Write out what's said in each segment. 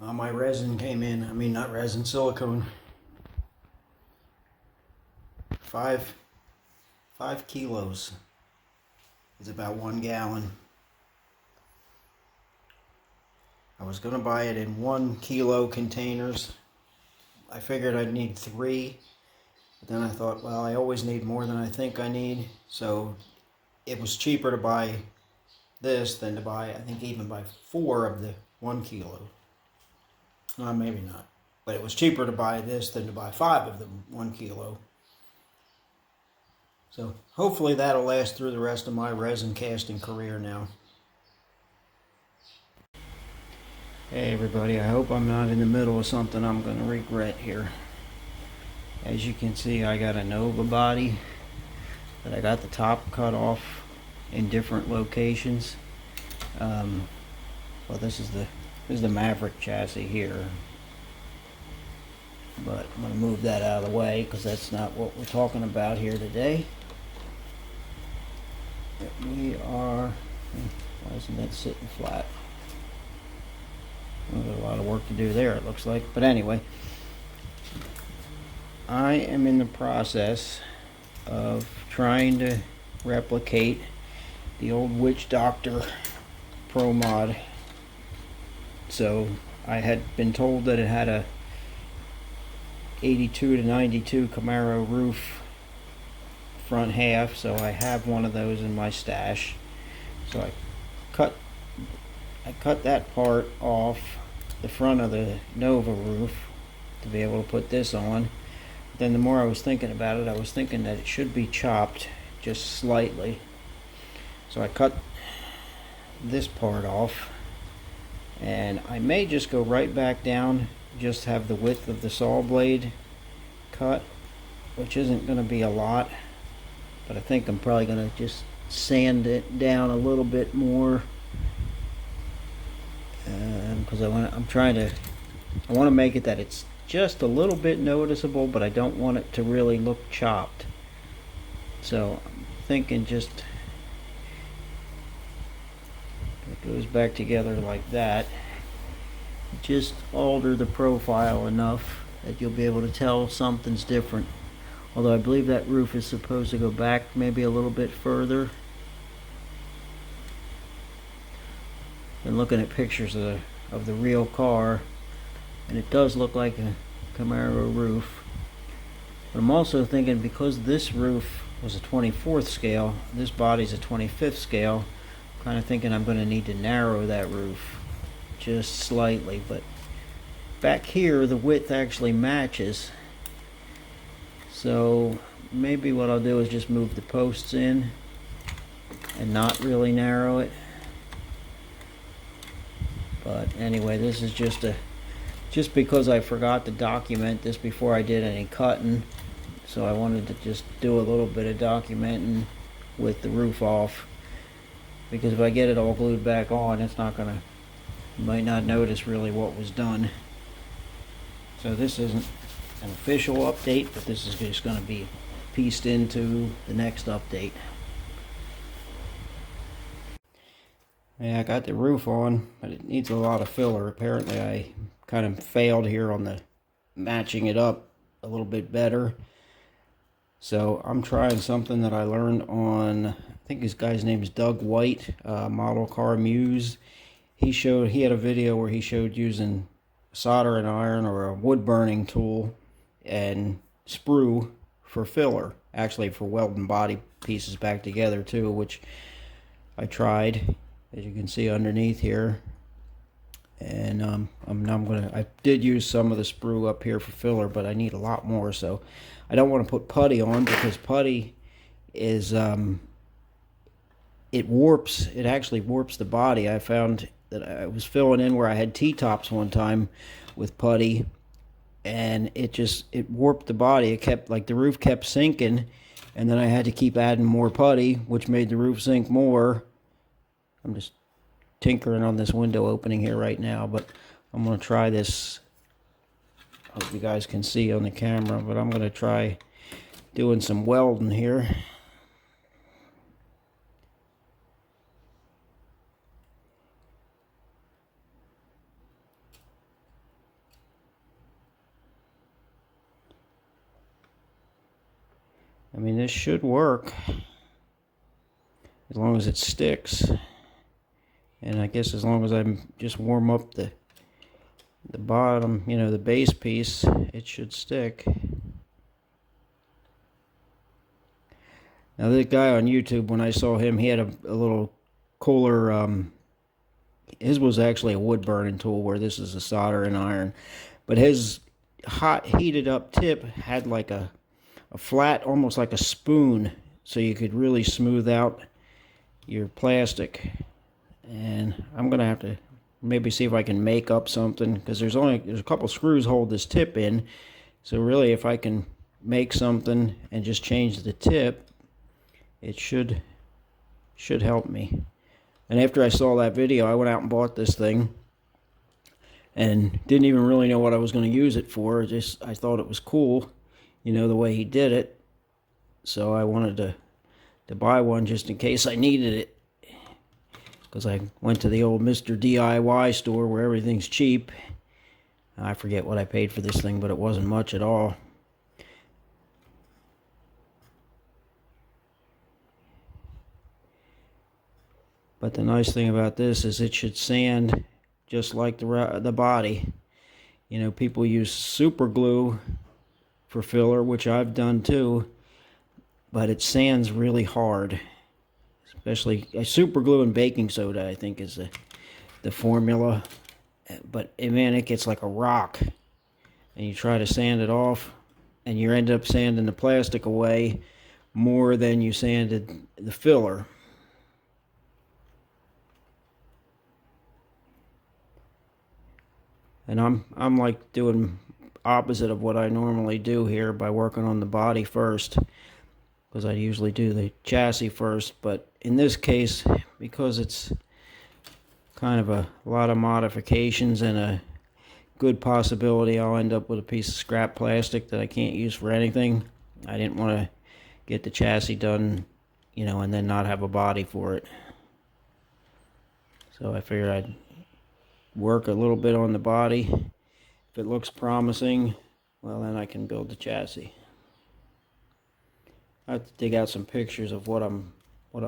My resin came in, I mean not resin, silicone. 5 kilos is about 1 gallon. I was gonna buy it in 1 kilo containers. I figured I'd need 3, but then I thought, well, I always need more than I think I need, so it was cheaper to buy this than to buy, I think even buy 4 of the 1 kilo. Maybe not, but it was cheaper to buy this than to buy 5 of the 1 kilo. So hopefully that'll last through the rest of my resin casting career now. Hey everybody, I hope I'm not in the middle of something I'm going to regret here. As you can see, I got a Nova body, but I got the top cut off in different locations. Well, this is the Maverick chassis here, but I'm going to move that out of the way because that's not what we're talking about here today. We are, why isn't that sitting flat? Well, there's a lot of work to do there, it looks like. But anyway, I am in the process of trying to replicate the old Witch Doctor Pro Mod. So I had been told that it had a 82 to 92 Camaro roof front half, so I have one of those in my stash. So I cut that part off the front of the Nova roof to be able to put this on. Then the more I was thinking about it, I was thinking that it should be chopped just slightly. So I cut this part off, and I may just go right back down, just have the width of the saw blade cut, which isn't going to be a lot, but I think I'm probably going to just sand it down a little bit more, because I want to make it that it's just a little bit noticeable, but I don't want it to really look chopped. So I'm thinking just it goes back together like that. Just alter the profile enough that you'll be able to tell something's different. Although I believe that roof is supposed to go back maybe a little bit further. Been looking at pictures of the real car, and it does look like a Camaro roof. But I'm also thinking, because this roof was a 24th scale, this body's a 25th scale, I'm kind of thinking I'm going to need to narrow that roof just slightly. But back here the width actually matches, so maybe what I'll do is just move the posts in and not really narrow it. But anyway, this is just because I forgot to document this before I did any cutting, so I wanted to just do a little bit of documenting with the roof off, because if I get it all glued back on, it's not gonna, you might not notice really what was done. So this isn't an official update, but this is just going to be pieced into the next update. Yeah, I got the roof on, but it needs a lot of filler. Apparently I kind of failed here on the matching it up a little bit better. So I'm trying something that I learned on, I think this guy's name is Doug White, Model Car Muse. He had a video where he showed using soldering iron or a wood burning tool and sprue for filler, actually for welding body pieces back together too, which I tried, as you can see underneath here. And I did use some of the sprue up here for filler, but I need a lot more, so I don't want to put putty on, because putty is it actually warps the body. I found that I was filling in where I had T-tops one time with putty, and it warped the body. It kept, like, the roof kept sinking, and then I had to keep adding more putty, which made the roof sink more. I'm just tinkering on this window opening here right now, but I'm going to try this. I hope you guys can see on the camera, but I'm going to try doing some welding here. I mean, this should work as long as it sticks. And I guess as long as I just warm up the bottom, you know, the base piece, it should stick. Now, this guy on YouTube, when I saw him, he had a little cooler, his was actually a wood burning tool, where this is a solder and iron. But his hot heated up tip had like a flat, almost like a spoon, so you could really smooth out your plastic. And I'm gonna have to maybe see if I can make up something, because there's a couple screws hold this tip in. So really, if I can make something and just change the tip, it should help me. And after I saw that video, I went out and bought this thing and didn't even really know what I was going to use it for. I thought it was cool, you know, the way he did it. So I wanted to buy one just in case I needed it, because I went to the old Mr. DIY store where everything's cheap. I forget what I paid for this thing, but it wasn't much at all. But the nice thing about this is it should sand just like the body. You know, people use super glue for filler, which I've done too, but it sands really hard. Especially super glue and baking soda, I think, is the formula. But man, it gets like a rock, and you try to sand it off, and you end up sanding the plastic away more than you sanded the filler. And I'm like doing opposite of what I normally do here by working on the body first, because I usually do the chassis first. But in this case, because it's kind of a lot of modifications and a good possibility I'll end up with a piece of scrap plastic that I can't use for anything, I didn't want to get the chassis done, you know, and then not have a body for it. So I figured I'd work a little bit on the body. If it looks promising, well, then I can build the chassis. I have to dig out some pictures of what I'm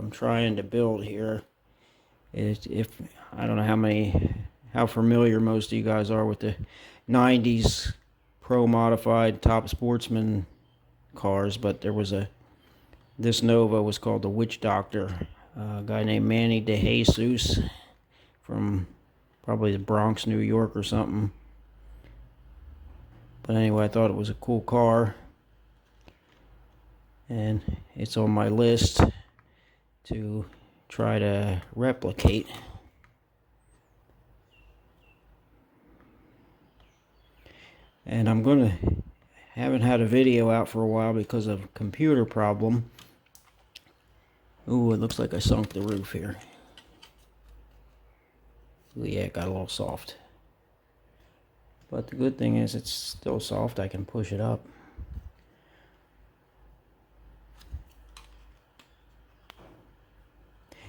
trying to build here. If I don't know how familiar most of you guys are with the 90s pro modified top sportsman cars, but there was this Nova was called the Witch Doctor. A guy named Manny DeJesus from probably the Bronx, New York or something. But anyway, I thought it was a cool car, and it's on my list to try to replicate. And haven't had a video out for a while because of a computer problem. Ooh, it looks like I sunk the roof here. Ooh, yeah, it got a little soft. But the good thing is it's still soft. I can push it up.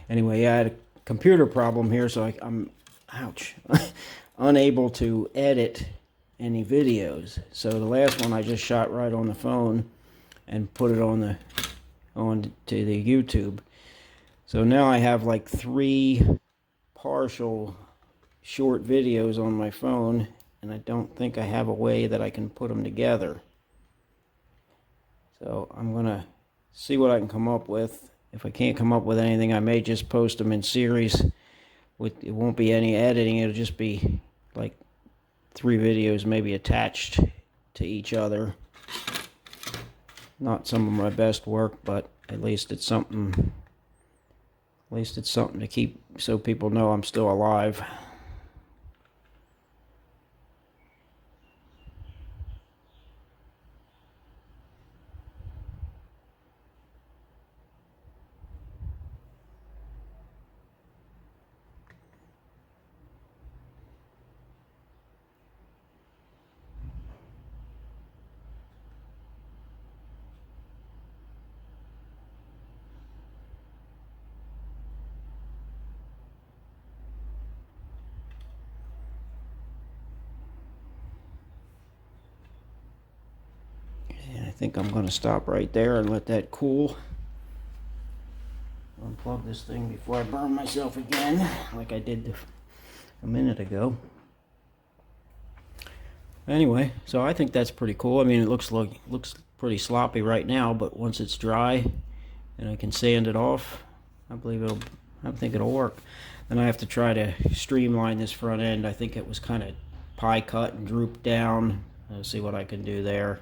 Anyway, yeah, I had a computer problem here, so I'm ouch, unable to edit any videos. So the last one I just shot right on the phone and put it on to the YouTube. So now I have like 3 partial short videos on my phone, and I don't think I have a way that I can put them together. So I'm gonna see what I can come up with. If I can't come up with anything, I may just post them in series. It won't be any editing. It'll just be like 3 videos maybe attached to each other. Not some of my best work, but at least it's something. At least it's something to keep so people know I'm still alive. think I'm going to stop right there and let that cool. Unplug this thing before I burn myself again, like I did a minute ago. Anyway, so I think that's pretty cool. I mean, it looks pretty sloppy right now, but once it's dry and I can sand it off, I think it'll work. Then I have to try to streamline this front end. I think it was kind of pie cut and drooped down. I'll see what I can do there.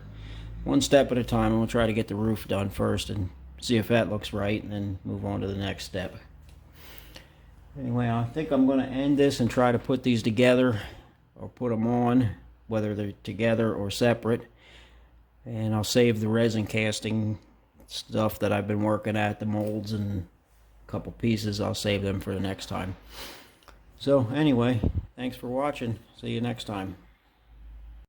One step at a time, and we'll try to get the roof done first and see if that looks right, and then move on to the next step. Anyway, I think I'm going to end this and try to put these together, or put them on, whether they're together or separate. And I'll save the resin casting stuff that I've been working at, the molds and a couple pieces. I'll save them for the next time. So anyway, thanks for watching. See you next time.